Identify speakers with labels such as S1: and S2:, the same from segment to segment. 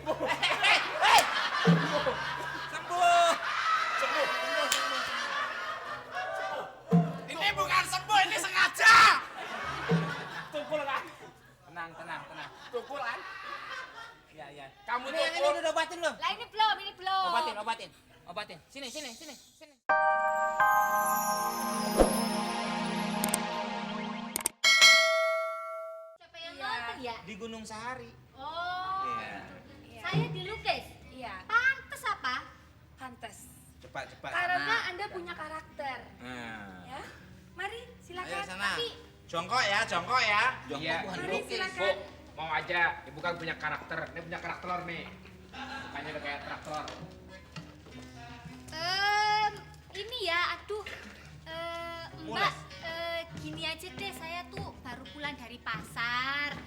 S1: Sembuh. Ini bukan sembuh, ini sengaja.
S2: Tukul kan?
S3: Tenang.
S2: Tukul kan?
S3: Iya.
S2: Kamu
S3: Ini
S2: tukul.
S3: udah obatin lu.
S4: Lah ini belum.
S3: Obatin. Sini.
S4: Siapa yang nonton ya?
S3: Di Gunung Sahari.
S4: Oh.
S3: Iya.
S4: Saya dilukis.
S5: Iya,
S4: Pantes apa?
S5: pantas.
S3: Cepat.
S5: Karena Anda punya karakter.
S3: Nah.
S5: Ya. Mari, silakan.
S1: Ayo sana.
S5: Tapi
S1: Jongkok ya.
S3: Jongkok
S2: Iya.
S3: bukan
S5: Mari,
S3: dilukis.
S5: silakan.
S2: Mau aja, ibu kan punya karakter. Ini punya karakter nih. Mukanya udah kayak traktor.
S4: Ini ya, aduh. Mbak, gini aja deh, saya tuh baru pulang dari pasar.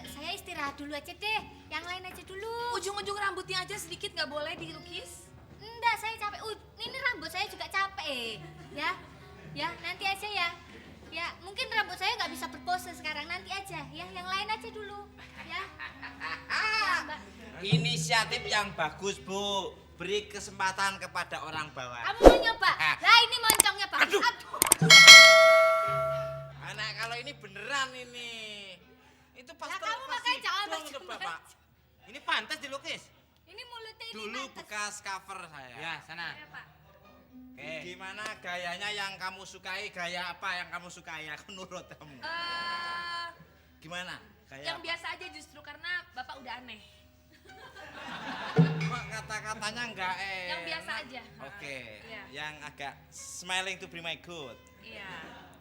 S4: Saya istirahat dulu aja deh, yang lain aja dulu.
S5: ujung-ujung rambutnya aja sedikit nggak boleh dilukis.
S4: Enggak, saya capek. Ini rambut saya juga capek. Ya, nanti aja ya. Ya, mungkin rambut saya nggak bisa berpose sekarang, nanti aja. Ya, yang lain aja dulu. Ya. Ya, Mbak.
S1: Inisiatif yang bagus, Bu. Beri kesempatan kepada orang bawah.
S4: Kamu mau nyoba? Lah ini moncongnya Pak.
S1: Aduh. Anak kalau ini beneran ini. Itu pas
S4: Lah, kamu makanya jangan macam-macam.
S1: Bapak. Ini pantas dilukis.
S4: Ini mulutnya ini
S1: Dulu
S4: pantes.
S1: bekas cover saya.
S3: Ya, sana.
S5: Ya, Pak.
S3: Oke.
S1: Gimana gayanya yang kamu sukai? Gaya apa yang kamu sukai? Aku nurut kamu. Gimana? Gaya
S5: Yang
S1: apa?
S5: biasa aja justru karena Bapak udah aneh.
S1: Kok kata-katanya enggak
S5: Yang biasa aja.
S1: Oke.
S5: Iya.
S1: Yang agak smiling to be my good.
S5: Iya.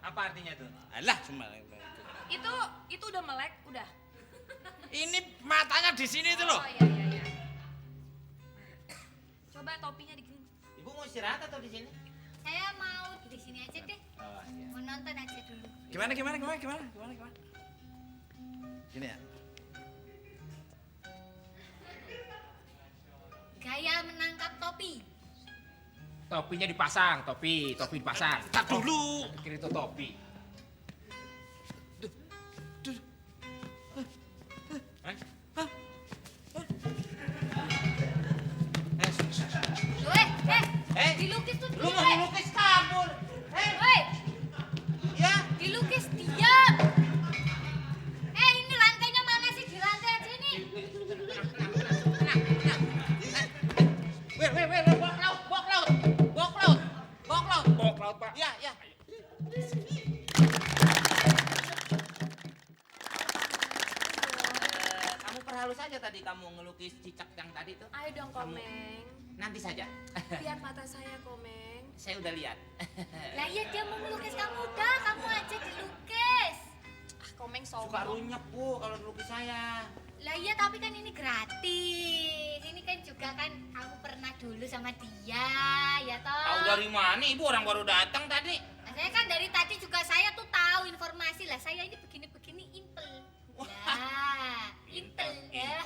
S3: Apa artinya tuh?
S1: Alah, smiling to be my good.
S5: Itu udah melek, udah.
S1: Ini matanya di sini tuh loh.
S5: Oh iya. Coba topinya digini.
S3: Ibu mau istirahat atau di sini?
S4: Saya mau di sini aja deh.
S3: Oh, iya.
S4: Mau nonton aja dulu.
S1: Gimana? Gini ya.
S4: Gaya menangkap topi.
S2: Topinya dipasang, topi dipasang.
S1: Tak dulu.
S2: Kira itu topi.
S4: Dilukis tuh
S3: Lu
S4: diam.
S3: mau ngelukis kabur.
S4: Woi,
S3: Ya.
S4: dilukis diam. Ini lantainya mana sih? Di lantai aja ini.
S3: Bok laut.
S2: Bok laut, Pak.
S3: Ya. Kamu perhalus saja tadi kamu ngelukis cicak yang tadi tuh.
S5: Ayo dong, Komeng.
S3: Nanti saja.
S5: Lihat mata saya, Komeng.
S3: Saya udah lihat.
S4: Lah iya dia mau melukis kamu udah, kamu aja dilukis.
S5: Komeng
S3: Suka
S5: sombong.
S3: runyep, Bu, kalau ngelukis saya.
S4: Lah iya tapi kan ini gratis. Ini kan juga kan aku pernah dulu sama dia, ya toh.
S3: Tahu dari mana? Ibu orang baru datang tadi.
S4: Nah, saya kan dari tadi juga saya tuh tahu informasi lah. Saya ini begini-begini intel. Ya, intel ya.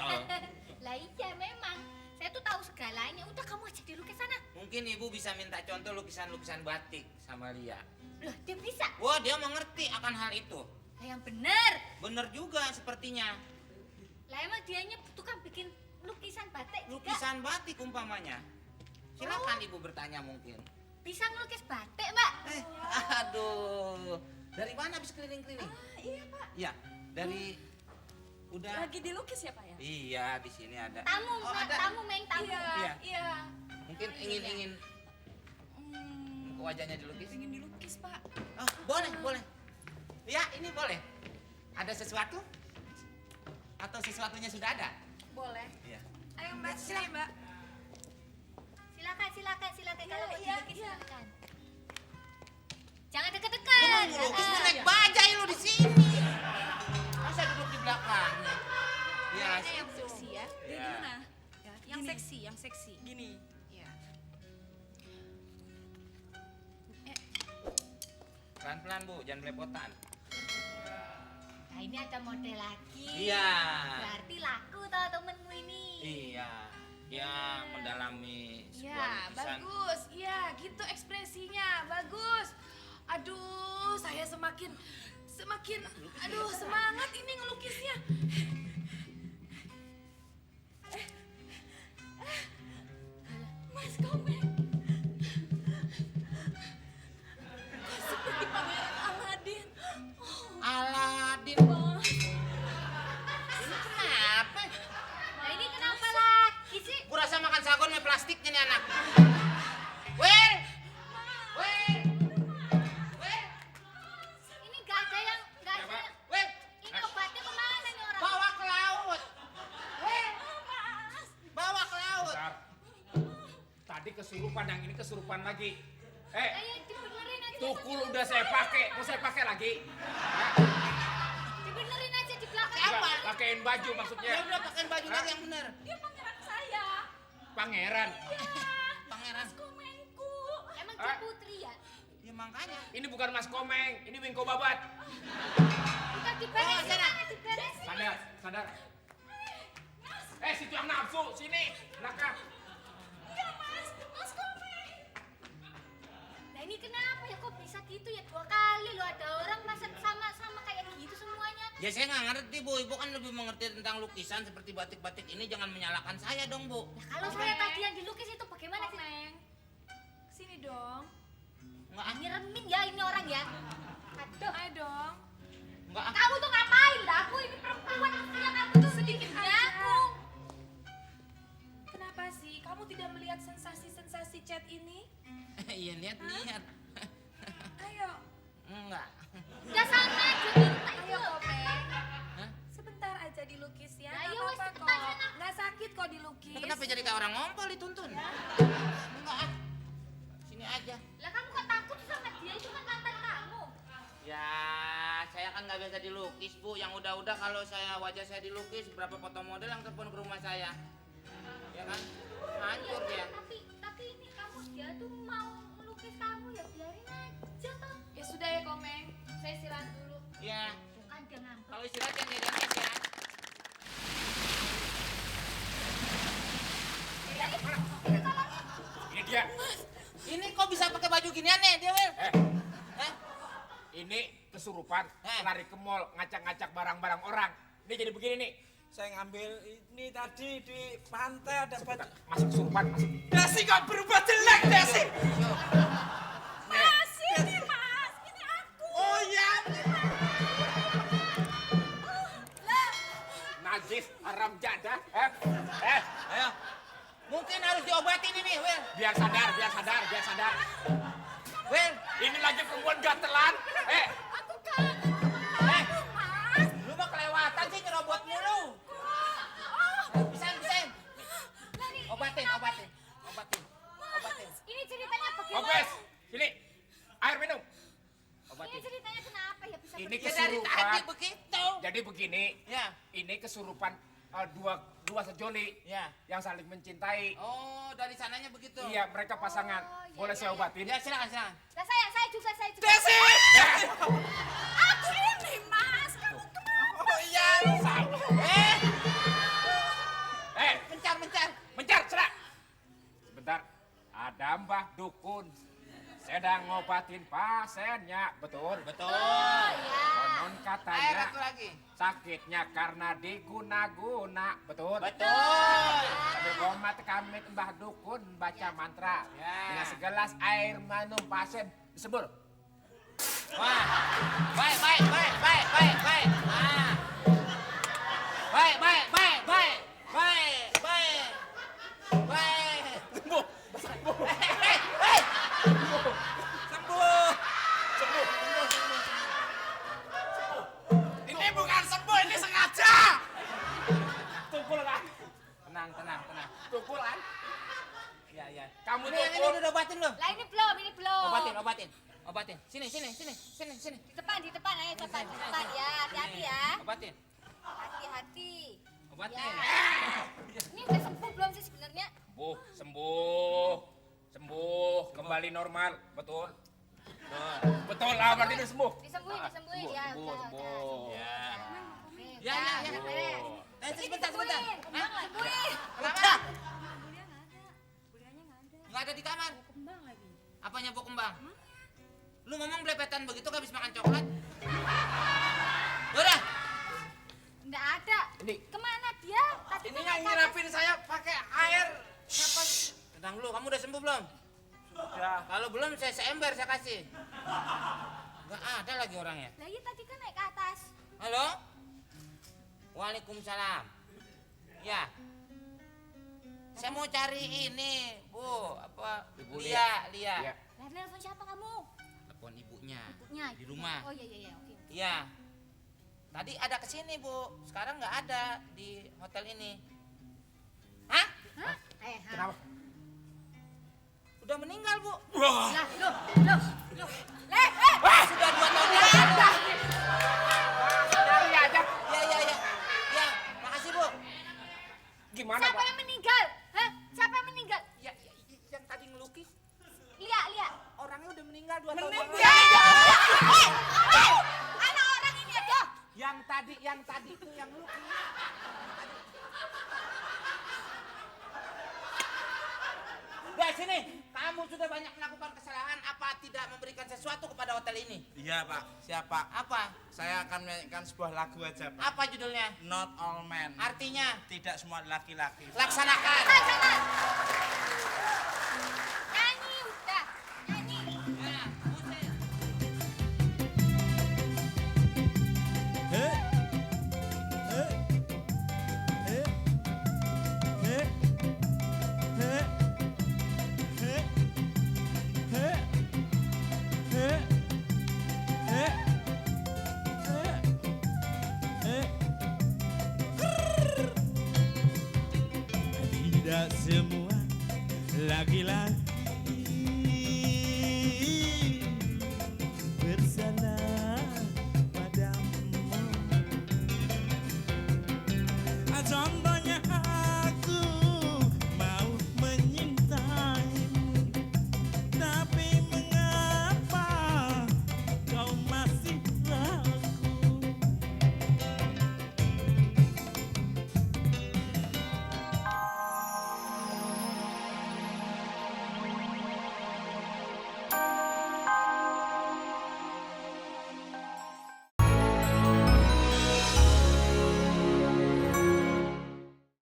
S4: Lah iya memang. Saya tuh tahu segalanya. Udah kamu aja dilukis sana.
S3: Mungkin Ibu bisa minta contoh lukisan-lukisan batik sama Lia.
S4: Loh, dia bisa.
S3: Wah, dia mengerti akan hal itu.
S4: Lah yang bener.
S3: Bener juga sepertinya.
S4: Lah emang dianya tuh kan bikin lukisan batik juga.
S3: Lukisan batik umpamanya. Silakan Ibu bertanya mungkin.
S4: Bisa ngelukis batik, Mbak.
S3: Aduh. Dari mana habis keliling-keliling?
S5: Iya, Pak.
S3: Ya, dari udah.
S5: Lagi dilukis ya, Pak ya?
S3: Iya, di sini ada.
S4: Tamu,
S3: Oh,
S4: Mbak.
S3: ada.
S4: Tamu, Meng, tamu.
S5: Iya.
S3: Mungkin ingin wajahnya dilukis.
S5: Ingin dilukis, Pak.
S3: Oh, boleh. Ya, ini boleh. Ada sesuatu? Atau sesuatunya sudah ada?
S5: Boleh.
S3: Iya.
S5: Ayo, Mbak. Sini, Mbak.
S4: Silakan. Kalau mau
S5: Iya,
S4: dilukis
S5: iya.
S4: silakan. Jangan
S3: Lu
S4: deket-deket.
S3: mau ngelukis lu
S4: Ah.
S3: naik bajai lu di sini. Masa duduk di belakangnya? Ya,
S5: Kayaknya yang seksi ya.
S3: Iya.
S5: Gimana? Ya, yang
S6: Gini.
S5: seksi, yang seksi.
S6: Gini,
S5: Ya.
S3: pelan-pelan Bu, jangan belepotan.
S4: Nah ini ada model lagi.
S3: Iya.
S4: Berarti laku toh temenmu ini.
S3: Iya, dia mendalami sebuah
S5: Ya,
S3: lukisan.
S5: bagus. Iya, gitu ekspresinya. Bagus. Aduh, saya semakin semangat ini ngelukisnya.
S3: anak. Wil! Wil! Wil!
S4: Ini nggak ada yang
S3: Wil!
S4: ini obatnya kemana nih orang?
S3: Bawa ke laut. Wil! Bawa ke laut.
S2: Bentar. Tadi kesurupan, yang ini kesurupan lagi.
S4: Ayo dibenerin aja.
S2: Tukul udah saya pakai, mau saya pakai lagi?
S4: Dibenerin aja di belakang.
S2: Enggak, pakein baju
S3: Ya
S2: maksudnya.
S3: udah pakein baju dari yang benar.
S5: Dia pangeran saya.
S2: Pangeran.
S3: Pangeran.
S5: Komengku.
S4: Emang dia putri ya?
S3: Ya makanya.
S2: Ini bukan Mas Komeng, ini Wingko Babat.
S4: Kita diberesin,
S3: sana.
S4: diberesin.
S2: Sadar, sadar. Situ yang nafsu, sini, belakang.
S5: Iya mas, mas Komeng.
S4: Nah ini kenapa ya kok bisa gitu ya 2 kali loh ada orang masa sama kayak gitu semuanya.
S3: Ya saya nggak ngerti Bu, Ibu kan lebih mengerti tentang lukisan seperti batik-batik ini, jangan menyalahkan saya dong Bu.
S4: Nah kalau saya tadi yang dilukis itu bagaimana sih?
S5: Komeng. Sini dong.
S3: Nggak,
S4: Nyeremin ya ini orang ya. Aduh.
S5: Ayo dong.
S3: nggak.
S4: Kamu tuh ngapain dah? Aku ini perempuan mestinya kamu tuh sedikit nyakung.
S5: Kenapa sih? Kamu tidak melihat sensasi-sensasi chat ini?
S3: Iya lihat.
S5: Ayo.
S3: Enggak.
S4: Udah sana aja minta itu.
S5: Ayo Komeng.
S3: Hah?
S5: Sebentar aja dilukis ya.
S4: Nah,
S5: Nggak
S4: iya, wes,
S5: apa-apa
S4: cepetan
S5: kok.
S4: sana.
S5: Nggak sakit kok dilukis.
S3: Nah, kenapa jadi kayak orang ngompol dituntun? Enggak ah. Sini aja.
S4: Lah kamu kok takut sama dia itu kan mantan kamu.
S3: Ya, saya kan nggak biasa dilukis Bu. Yang udah-udah kalau wajah saya dilukis, berapa foto model yang telepon ke rumah saya. Ya kan? Hancur
S4: Iya,
S3: dia.
S4: tapi ini kamu dia tuh mau melukis kamu ya biarin aja toh.
S5: Ya sudah ya Komeng. Saya istirahat dulu.
S3: Ya,
S4: Tuh kan dia ngambek.
S3: kalau istirahat yang dia ya.
S2: Ini dia.
S3: Ini kok bisa pakai baju ginian nih dia, Wil? Hah?
S2: Ini kesurupan,
S3: Eh.
S2: lari ke mall, ngacak-ngacak barang-barang orang. Ini jadi begini nih.
S1: Saya ngambil ini tadi di pantai ada baju.
S2: Masih kesurupan, masih.
S1: Desi kok berubah jelek Desi.
S5: Mas, ini mas. Ini aku.
S1: Oh iya.
S2: Najis, haram jadah.
S3: Ayo. Mungkin harus diobatin ini, Wil.
S2: Biar sadar, biar sadar, biar sadar.
S3: Wil,
S2: Ini lagi perempuan gatelan.
S5: Aku kan.
S3: eh,
S5: Mas.
S3: lu mah kelewatan sih nyerobot mulu. Pisahin. Obatin.
S4: Ini ceritanya bagaimana?
S2: Kopes, sini. Air minum.
S4: Ini ceritanya kenapa ya bisa
S2: Ini
S4: begitu?
S3: Ya dari tadi
S2: kesurupan.
S3: begitu.
S2: Jadi begini,
S3: Ya,
S2: ini kesurupan dua sejoli
S3: ya.
S2: yang saling mencintai.
S3: Oh, dari sananya begitu.
S2: Iya, mereka pasangan.
S4: Oh, iya,
S2: Boleh
S4: iya,
S2: saya
S4: iya.
S2: obatin?
S3: Ya, silakan.
S4: Lah saya juga.
S1: Desi.
S5: Aku ini mas. Kamu kenapa?
S1: Oh iya.
S2: Mencar, cerak. Sebentar, ada Mbah Dukun. Sedang ngobatin pasiennya, betul?
S3: Betul.
S4: Oh ya.
S2: Konon
S3: Air
S2: katanya
S3: satu lagi.
S2: sakitnya karena diguna-guna, betul?
S3: Betul.
S2: Sambil komat kami Mbah Dukun baca mantra.
S3: Ya.
S2: Dengan segelas air minum pasien disebur.
S3: Wah. Baik. Ah. Baik. Hei.
S1: Sembuh. Ini bukan sembuh, ini sengaja.
S2: Tukul kan?
S3: Tenang.
S2: Tukul kan?
S3: Ya.
S2: Kamu
S3: Ini yang ini
S2: tukul.
S3: udah obatin belum?
S4: Lah ini belum.
S3: Obatin. Sini.
S4: Di depan ayo cepat ya. Hati-hati ya.
S3: Obatin.
S4: Hati-hati.
S3: Obatin.
S4: Ya. Ini udah sembuh belum sih sebenarnya?
S2: Sembuh, kembali normal, betul? Betul lah, berarti udah sembuh.
S4: Disembuhin ya.
S2: Sembuh.
S3: Ya.
S4: Oke,
S3: Ya.
S4: udah beres.
S3: Sebentar.
S4: Sembuhin.
S3: Kenapa? Nggak ada di kamar.
S5: Kembang lagi.
S3: Apanya bawa kembang? Lu ngomong belepetan begitu gak habis makan coklat? Udah.
S4: Nggak ada.
S2: Ini.
S4: Kemana dia? Tadi
S1: Ini
S4: kan
S1: yang
S4: naik ke atas.
S1: nyirapin saya pakai air. Siapa?
S3: Tenang dulu, kamu udah sembuh belum?
S1: Sudah.
S3: Kalau belum saya seember saya kasih. Nggak ada lagi orangnya.
S4: Lah iya tadi kan naik ke atas.
S3: Halo? Waalaikumsalam. Ya. Saya mau cari ini, Bu. Apa?
S2: Ibu
S3: Lia.
S2: Iya.
S4: Lah nelpon siapa kamu?
S3: Telepon ibunya.
S4: Ibunya.
S3: Di rumah.
S4: Oh iya oke.
S3: Iya. Tadi ada kesini, Bu. Sekarang nggak ada di hotel ini. Hah?
S4: Hah?
S2: Kenapa?
S3: Udah meninggal, Bu.
S4: Lah, loh.
S3: Sudah 2 tahun yang lalu.
S2: Dari aja.
S3: Ya. Ya, makasih, Bu.
S2: Gimana,
S4: Siapa
S2: Pak?
S4: yang meninggal? Hah? Siapa yang meninggal?
S3: Ya, yang tadi ngelukis.
S4: Lia.
S3: Orangnya udah meninggal 2 tahun yang lalu.
S4: Anak orang ini ada.
S3: Yang tadi itu yang ngelukis. Udah sini, kamu sudah banyak melakukan kesalahan. Apa tidak memberikan sesuatu kepada hotel ini?
S1: Iya Pak, siap Pak.
S3: Apa?
S1: Saya akan menyanyikan sebuah lagu aja Pak.
S3: Apa judulnya?
S1: Not all men.
S3: Artinya?
S1: Tidak semua laki-laki.
S3: Laksanakan.
S4: Sana. Nyanyi udah. Nyanyi.
S3: Ya, buset.
S6: Tidak semua laki-laki